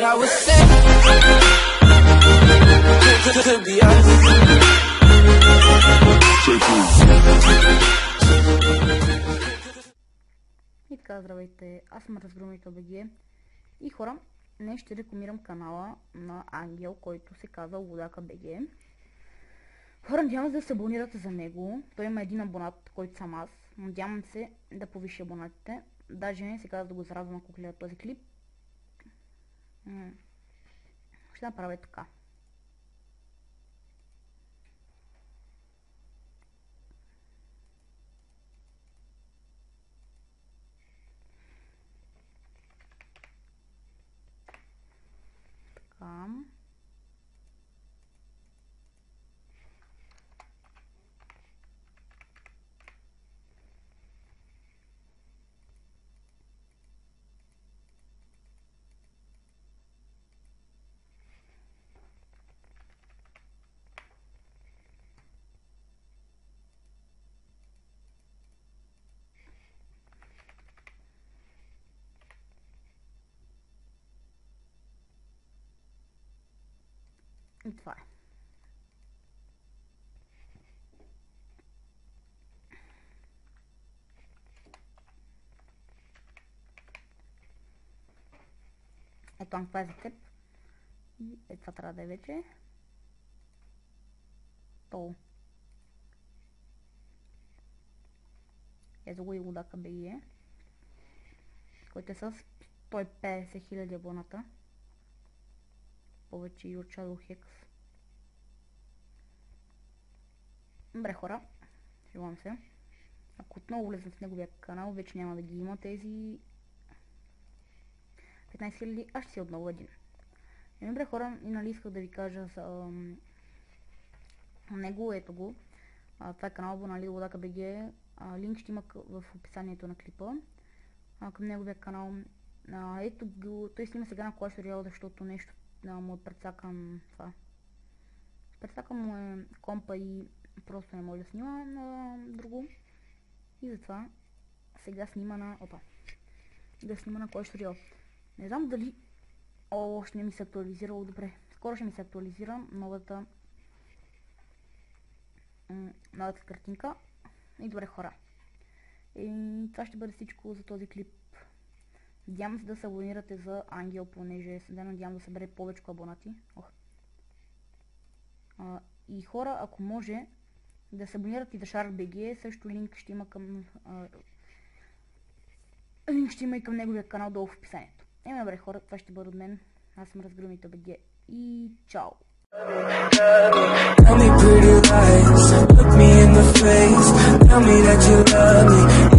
But I was sick to be honest. И така, здравейте, аз съм Разгромител БГ и хора, днес ще рекламирам канала на Ангел, който се казва Лудака БГ. Хора, надявам се да се абонирате за него. Той има един абонат, който съм аз. Надявам се да повиши абонатите. Даже сега да го зарадвам, ако гледат този клип. Ще направя така. Така. И това е. Ето, това е за теб. И това трябва да е вече. То. Ето го и Лудака БГ, който е с 150 000 абоната. Повече и от Shadow Hex. Добре, хора, желавам се. Ако отново влезем в неговия канал, вече няма да ги има тези 15 000, аз ще си отново един. И добре, хора, и нали исках да ви кажа за него, ето го. Това е канал, нали, Лудака БГ. Линк ще има в описанието на клипа към неговия канал. Ето го, той снима сега на Clash Royale, защото нещо му е прецакан това. Прецакан му е компа и просто не може да снима на друго. И затова сега снима на... да снима на Clash Royale. Не знам дали... още не ми се актуализирало добре. Скоро ще ми се актуализира новата картинка. И добре, хора. И това ще бъде всичко за този клип. Надявам се да се абонирате за Ангел, понеже се надявам да събере повече абонати. И хора, ако може да се абонирате и за Shark BG, също линк ще има към и към неговия канал долу в описанието. Добре, хора, това ще бъде от мен. Аз съм Разгромител БГ и чао! Tell me pretty lies, look me in the face. Tell me that you love me.